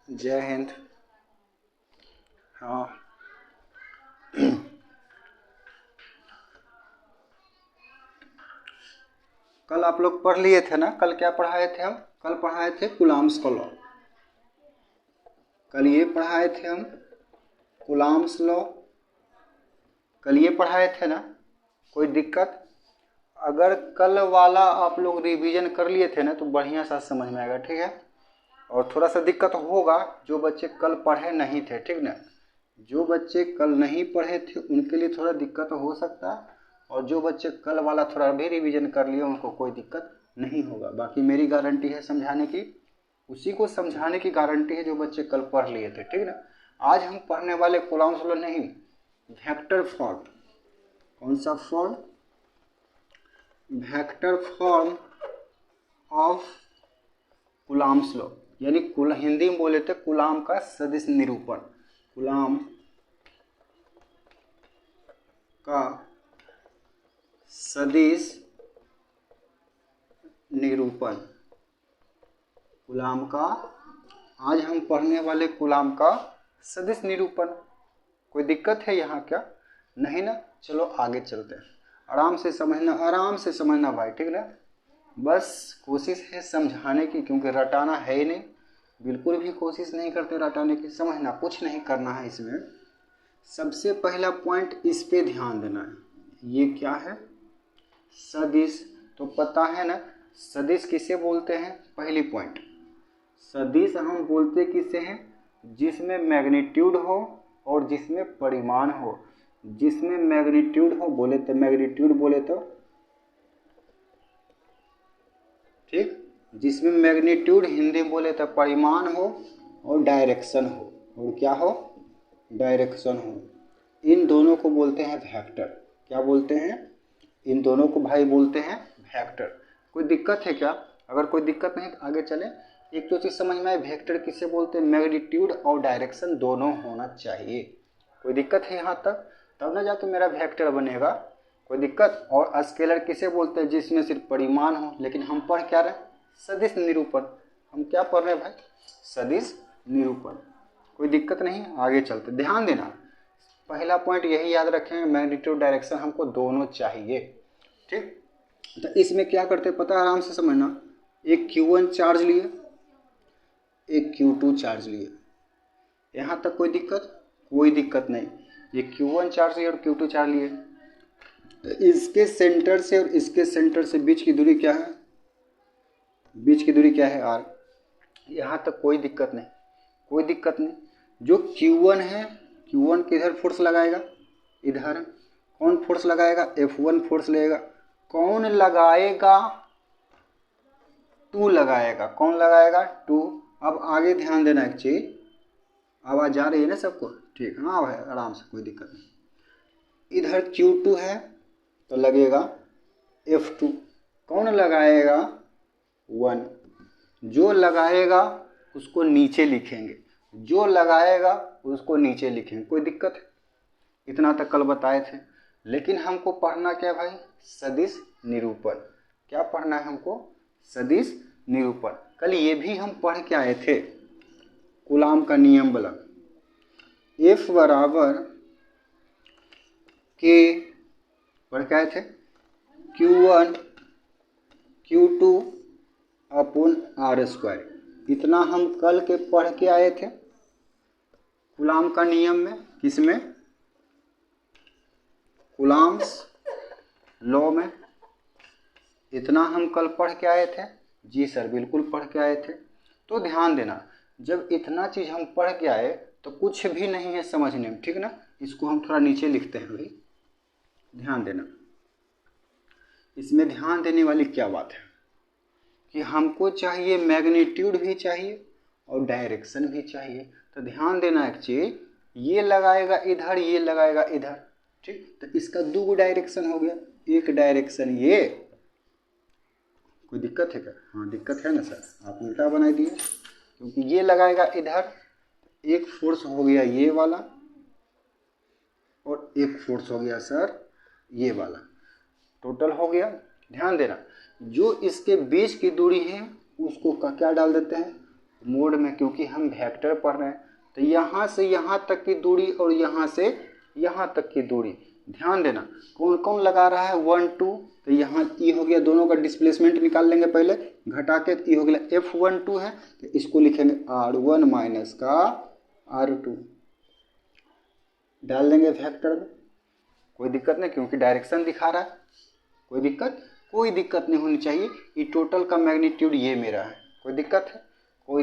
जय हिंद। हाँ, कल आप लोग पढ़ लिए थे ना। कल क्या पढ़ाए थे हम? कल पढ़ाए थे कूलॉम्स का लॉ। कल ये पढ़ाए थे हम कूलॉम्स लॉ। कल ये पढ़ाए थे ना। कोई दिक्कत? अगर कल वाला आप लोग रिवीजन कर लिए थे ना तो बढ़िया सा समझ में आएगा, ठीक है। और थोड़ा सा दिक्कत होगा जो बच्चे कल पढ़े नहीं थे, ठीक ना। जो बच्चे कल नहीं पढ़े थे उनके लिए थोड़ा दिक्कत हो सकता है, और जो बच्चे कल वाला थोड़ा भी रिवीजन कर लिए उनको कोई दिक्कत नहीं होगा। बाकी मेरी गारंटी है समझाने की, उसी को समझाने की गारंटी है जो बच्चे कल पढ़ लिए थे, ठीक ना। आज हम पढ़ने वाले कॉलम्स लॉ नहीं, वेक्टर फॉर्म। कौन सा form? Vector form of Coulomb's law, यानी हिंदी में बोले थे कूलॉम का सदिश निरूपण। कूलॉम का सदिश निरूपण। कूलॉम का, आज हम पढ़ने वाले कूलॉम का सदिश निरूपण। कोई दिक्कत है यहाँ क्या? नहीं ना। चलो आगे चलते हैं। आराम से समझना, आराम से समझना भाई, ठीक ना। बस कोशिश है समझाने की, क्योंकि रटाना है ही नहीं। बिल्कुल भी कोशिश नहीं करते रटाने की। समझना, कुछ नहीं करना है इसमें। सबसे पहला पॉइंट इस पे ध्यान देना है। ये क्या है? सदिश। तो पता है ना सदिश किसे बोलते हैं? पहली पॉइंट, सदिश हम बोलते किसे हैं? जिसमें मैग्नीट्यूड हो और जिसमें परिमाण हो। जिसमें मैग्नीट्यूड हो बोले तो मैग्नीट्यूड बोले तो, ठीक। जिसमें मैग्नीट्यूड हिंदी में बोले तो परिमाण हो, और डायरेक्शन हो। और क्या हो? डायरेक्शन हो। इन दोनों को बोलते हैं वेक्टर। क्या बोलते हैं? इन दोनों को भाई बोलते हैं वेक्टर। कोई दिक्कत है क्या? अगर कोई दिक्कत नहीं तो आगे चलें। एक तो चीज़ समझ में आए, वेक्टर किसे बोलते हैं? मैग्नीट्यूड और डायरेक्शन दोनों होना चाहिए। कोई दिक्कत है यहाँ तक? तब ना जाके मेरा वेक्टर बनेगा। कोई दिक्कत? और स्केलर किसे बोलते हैं? जिसमें सिर्फ परिमाण हो। लेकिन हम पढ़ क्या रहे? सदिश निरूपण। हम क्या पढ़ रहे हैं भाई? सदिश निरूपण। कोई दिक्कत नहीं, आगे चलते। ध्यान देना, पहला पॉइंट यही याद रखें, मैग्नीट्यूड डायरेक्शन हमको दोनों चाहिए, ठीक। तो इसमें क्या करते पता है? आराम से समझना। एक Q1 चार्ज लिए, एक Q2 चार्ज लिए। यहाँ तक कोई दिक्कत? कोई दिक्कत नहीं। ये Q1 चार्ज लिए और Q2 चार्ज लिए। इसके सेंटर से और इसके सेंटर से बीच की दूरी क्या है? बीच की दूरी क्या है? R। यहाँ तक कोई दिक्कत नहीं, कोई दिक्कत नहीं। जो Q1 है, Q1 किधर फोर्स लगाएगा? इधर। कौन फोर्स लगाएगा? F1 फोर्स लगेगा। कौन लगाएगा? 2 लगाएगा। कौन लगाएगा? 2। अब आगे ध्यान देना एक चीज, आवाज जा रही है ना सबको? ठीक। हाँ भाई आराम से, कोई दिक्कत नहीं। इधर Q2 है तो लगेगा F2। कौन लगाएगा? 1। जो लगाएगा उसको नीचे लिखेंगे, जो लगाएगा उसको नीचे लिखेंगे। कोई दिक्कत है? इतना तक कल बताए थे। लेकिन हमको पढ़ना क्या भाई? सदिश निरूपण। क्या पढ़ना है हमको? सदिश निरूपण। कल ये भी हम पढ़ के आए थे, कूलॉम का नियम वाला। F बराबर K पढ़ के आए थे, Q1 Q2 अपॉन R²। इतना हम कल के पढ़ के आए थे कूलॉम का नियम में। किसमें? कूलॉम्स लॉ में। इतना हम कल पढ़ के आए थे। जी सर बिल्कुल पढ़ के आए थे। तो ध्यान देना, जब इतना चीज़ हम पढ़ के आए तो कुछ भी नहीं है समझने में, ठीक ना। इसको हम थोड़ा नीचे लिखते हैं भाई, ध्यान देना। इसमें ध्यान देने वाली क्या बात है कि हमको चाहिए मैग्नीट्यूड भी चाहिए और डायरेक्शन भी चाहिए। तो ध्यान देना एक चीज, ये लगाएगा इधर, ये लगाएगा इधर, ठीक। तो इसका 2 डायरेक्शन हो गया। एक डायरेक्शन ये। कोई दिक्कत है क्या? हाँ दिक्कत है ना सर, आप उल्टा बना दिए। क्योंकि ये लगाएगा इधर, एक फोर्स हो गया ये वाला, और एक फोर्स हो गया सर ये वाला। टोटल हो गया। ध्यान देना, जो इसके बीच की दूरी है उसको क्या डाल देते हैं? मोड में, क्योंकि हम वेक्टर पढ़ रहे हैं तो यहाँ से यहाँ तक की दूरी और यहाँ से यहाँ तक की दूरी, ध्यान देना कौन कौन लगा रहा है 1 2, तो यहाँ ई हो गया, दोनों का डिस्प्लेसमेंट निकाल लेंगे पहले घटा के, ई हो गया F12 है तो इसको लिखेंगे R1 माइनस का R2, डाल देंगे वेक्टर में, कोई दिक्कत नहीं क्योंकि डायरेक्शन दिखा रहा है, कोई दिक्कत नहीं होनी चाहिए। ये टोटल का मैग्नीट्यूड ये मेरा है, कोई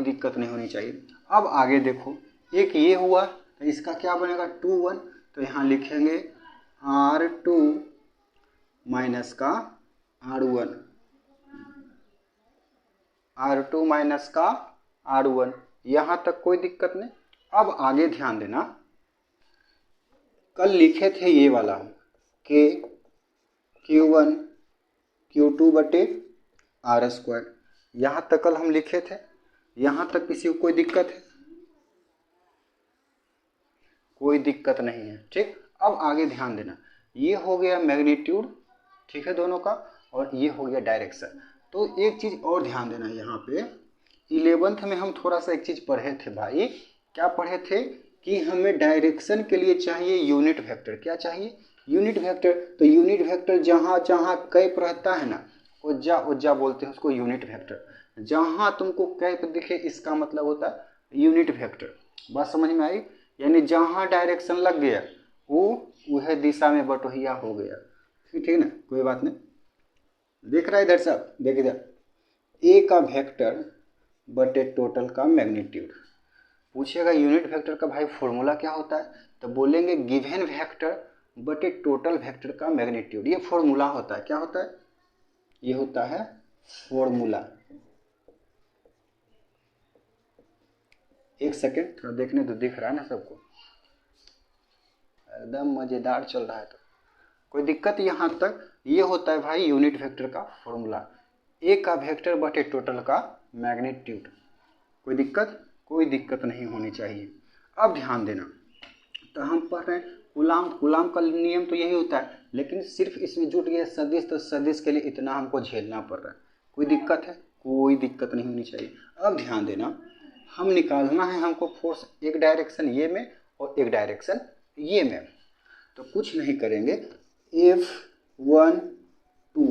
दिक्कत नहीं होनी चाहिए। अब आगे देखो, एक ये हुआ तो इसका क्या बनेगा 2 1, तो यहाँ लिखेंगे R2 माइनस का R1, R2 माइनस का R1, यहाँ तक कोई दिक्कत नहीं। अब आगे ध्यान देना, कल लिखे थे ये वाला K Q1 Q2 बटे R², यहाँ तक कल हम लिखे थे, यहाँ तक किसी को कोई दिक्कत है? कोई दिक्कत नहीं है, ठीक। अब आगे ध्यान देना, ये हो गया मैग्नीट्यूड, ठीक है दोनों का, और ये हो गया डायरेक्शन। तो एक चीज़ और ध्यान देना, यहाँ पे 11th में हम थोड़ा सा एक चीज़ पढ़े थे भाई, क्या पढ़े थे कि हमें डायरेक्शन के लिए चाहिए यूनिट वेक्टर। क्या चाहिए? Unit vector. तो यूनिट वेक्टर जहाँ जहाँ कैप रहता है ना, ओज्जा बोलते हैं उसको यूनिट वेक्टर। जहाँ तुमको कैप दिखे इसका मतलब होता है यूनिट वेक्टर। बात समझ में आई? यानी जहाँ डायरेक्शन लग गया वो वह दिशा में बटोहिया हो गया। ठीक है ना, कोई बात नहीं। देख रहा है इधर साहब, देख इधर, ए का वेक्टर बटे टोटल का मैग्नीट्यूड। पूछेगा यूनिट वेक्टर का भाई फॉर्मूला क्या होता है, तो बोलेंगे गिवन वेक्टर बटे टोटल वेक्टर का मैग्नीट्यूड। ये फॉर्मूला होता है। क्या होता है? ये होता है फॉर्मूला। एक सेकेंड थोड़ा देखने तो, दिख रहा है ना सबको, एकदम मजेदार चल रहा है तो कोई दिक्कत यहाँ तक। ये होता है भाई यूनिट वेक्टर का फॉर्मूला, ए का वेक्टर बटे टोटल का मैग्नीट्यूड। कोई दिक्कत? कोई दिक्कत नहीं होनी चाहिए। अब ध्यान देना, तो हम पढ़ रहे हैं कूलाम का नियम तो यही होता है, लेकिन सिर्फ इसमें जुट गया सदिश, तो सदिश के लिए इतना हमको झेलना पड़ रहा है। कोई दिक्कत है? कोई दिक्कत नहीं होनी चाहिए। अब ध्यान देना, हम निकालना है हमको फोर्स एक डायरेक्शन ये में और एक डायरेक्शन ये में। तो कुछ नहीं करेंगे, F1 2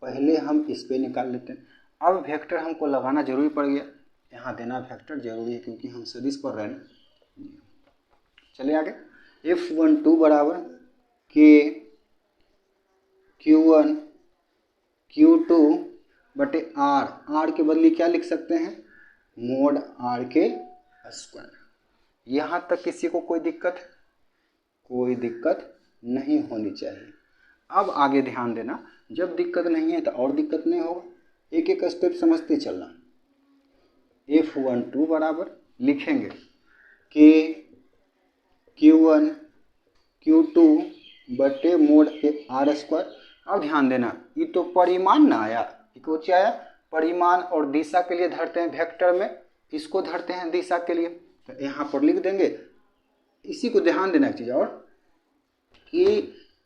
पहले हम इस पे निकाल लेते हैं। अब वेक्टर हमको लगाना जरूरी पड़ गया, यहाँ देना वेक्टर जरूरी है क्योंकि हम सदिश पढ़ रहे हैं। चलिए आगे, F12 बराबर K Q1 Q2 बटे R के बदले क्या लिख सकते हैं? मोड R के स्क्वायर। यहाँ तक किसी को कोई दिक्कत है? कोई दिक्कत नहीं होनी चाहिए। अब आगे ध्यान देना, जब दिक्कत नहीं है तो और दिक्कत नहीं होगा, एक एक स्टेप समझते चलना। F12 बराबर लिखेंगे K Q1 Q2 बटे मोड R²। अब ध्यान देना, ये तो परिमाण ना आया, ये क्या आया? परिमाण। और दिशा के लिए धरते हैं वेक्टर में, इसको धरते हैं दिशा के लिए, तो यहाँ पर लिख देंगे। इसी को ध्यान देना एक चीज़ और, कि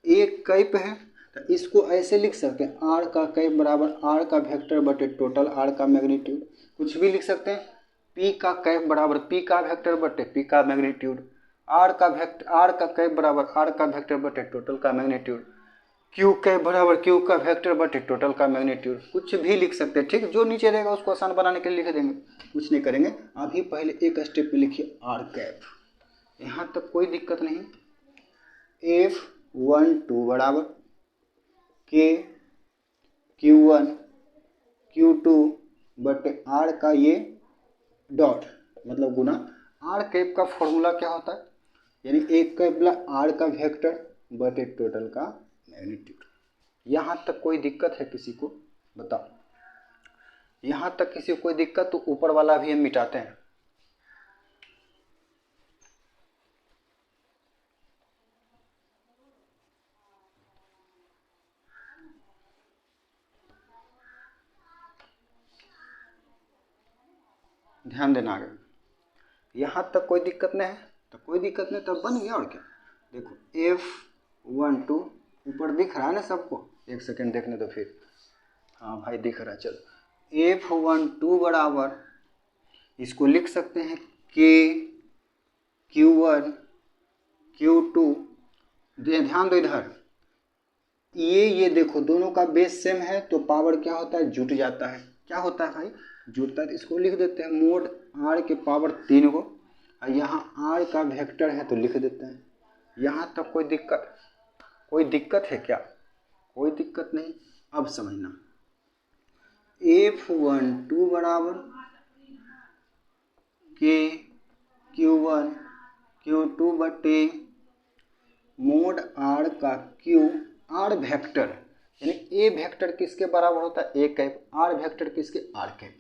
एक कैप है तो इसको ऐसे लिख सकते हैं, R का कैप बराबर R का वेक्टर बटे टोटल R का मैग्नीट्यूड। कुछ भी लिख सकते हैं, P का कैप बराबर P का वेक्टर बटे P का मैग्नीट्यूड। R का कैप बराबर R का वेक्टर बटे टोटल का मैग्नीट्यूड। Q कैप बराबर Q का वेक्टर बटे टोटल का मैग्नीट्यूड। कुछ भी लिख सकते हैं, ठीक। जो नीचे रहेगा उसको आसान बनाने के लिए लिख देंगे, कुछ नहीं करेंगे। अभी पहले एक स्टेप पे लिखिए R कैप, यहाँ तक कोई दिक्कत नहीं। F12 बराबर K Q1 Q2 बटे R का ये डॉट मतलब गुना R कैप का फॉर्मूला क्या होता है? यानी एक कैप R का वेक्टर बटे टोटल का मैग्नीट्यूड। यहाँ तक कोई दिक्कत है किसी को? बताओ। यहाँ तक किसी को कोई दिक्कत तो ऊपर वाला भी हम मिटाते हैं। ध्यान देना आगे, यहाँ तक कोई दिक्कत नहीं है तो कोई दिक्कत नहीं, तब बन गया। और क्या, देखो F12 ऊपर दिख रहा है ना सबको? एक सेकंड देखने तो फिर, हाँ भाई दिख रहा है। चलो, F12 बराबर इसको लिख सकते हैं के Q1 Q2। ध्यान दो इधर, ये देखो दोनों का बेस सेम है तो पावर क्या होता है, जुट जाता है। क्या होता है भाई, जुटता है। तो इसको लिख देते हैं मोड r के पावर 3 को, और यहाँ r का वेक्टर है तो लिख देते हैं। यहाँ तक कोई दिक्कत है क्या? कोई दिक्कत नहीं। अब समझना, F12 बराबर के Q1 Q2 बटे मोड r का Q, r वेक्टर यानी a वेक्टर किसके बराबर होता है, a कैप, r वेक्टर किसके, r कैप।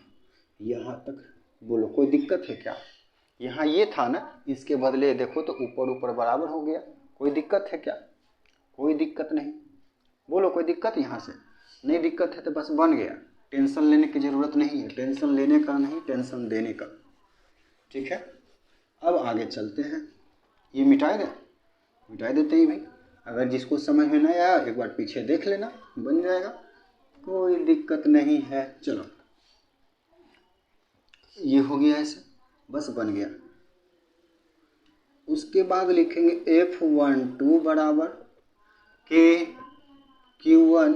यहाँ तक बोलो कोई दिक्कत है क्या? यहाँ ये था ना, इसके बदले देखो तो ऊपर ऊपर बराबर हो गया। कोई दिक्कत है क्या? कोई दिक्कत नहीं। बोलो कोई दिक्कत? यहाँ से नहीं दिक्कत है तो बस बन गया। टेंशन लेने की ज़रूरत नहीं है, टेंशन लेने का नहीं, टेंशन देने का। ठीक है, अब आगे चलते हैं। ये मिटा देते ही भाई। अगर जिसको समझ में नहीं आया एक बार पीछे देख लेना, बन जाएगा, कोई दिक्कत नहीं है। चलो ये हो गया, ऐसे बस बन गया। उसके बाद लिखेंगे F12 बराबर के Q1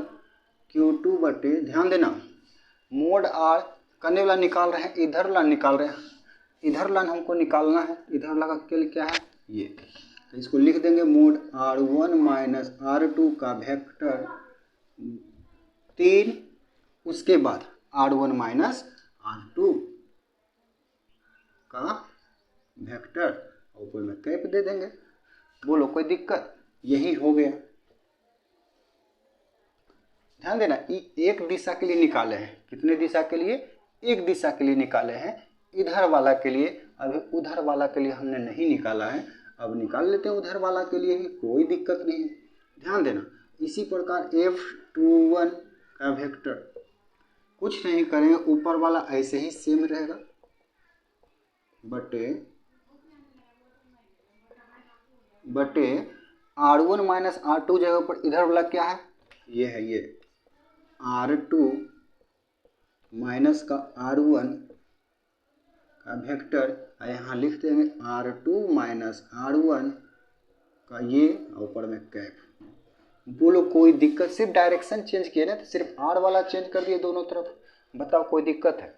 Q2 बटे, ध्यान देना मोड r करने वाला निकाल रहे हैं, इधर ला निकाल रहे हैं, इधर ला हमको निकालना है। इधर लगा के क्या है ये, तो इसको लिख देंगे मोड r1 माइनस r2 का वेक्टर 3, उसके बाद r1 माइनस r2 का वेक्टर, ऊपर में कैप दे देंगे। बोलो कोई दिक्कत? यही हो गया। ध्यान देना, एक दिशा के लिए निकाले हैं। कितने दिशा के लिए? एक दिशा के लिए निकाले हैं। इधर वाला के लिए, अभी उधर वाला के लिए हमने नहीं निकाला है, अब निकाल लेते हैं उधर वाला के लिए ही, कोई दिक्कत नहीं। ध्यान देना, इसी प्रकार F21 का वेक्टर कुछ नहीं करेंगे, ऊपर वाला ऐसे ही सेम रहेगा, बटे R1 माइनस R2 जगह पर इधर वाला क्या है, ये है, ये R2 माइनस का R1 का वेक्टर, यहाँ लिख देंगे R2 माइनस R1 का ये, ऊपर में कैप। बोलो कोई दिक्कत? सिर्फ डायरेक्शन चेंज किए ना, तो सिर्फ R वाला चेंज कर दिए दोनों तरफ। बताओ कोई दिक्कत है?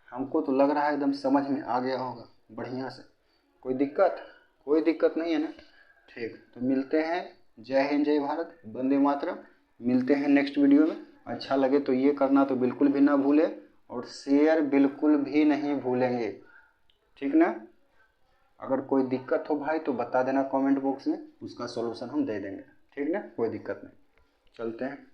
हमको तो लग रहा है एकदम समझ में आ गया होगा बढ़िया से। कोई दिक्कत? कोई दिक्कत नहीं है ना। ठीक, तो मिलते हैं। जय हिंद, जय भारत, वंदे मातरम। मिलते हैं नेक्स्ट वीडियो में। अच्छा लगे तो ये करना तो बिल्कुल भी ना भूलें, और शेयर बिल्कुल भी नहीं भूलेंगे, ठीक ना। अगर कोई दिक्कत हो भाई तो बता देना कमेंट बॉक्स में, उसका सॉल्यूशन हम दे देंगे, ठीक ना, कोई दिक्कत नहीं। चलते हैं।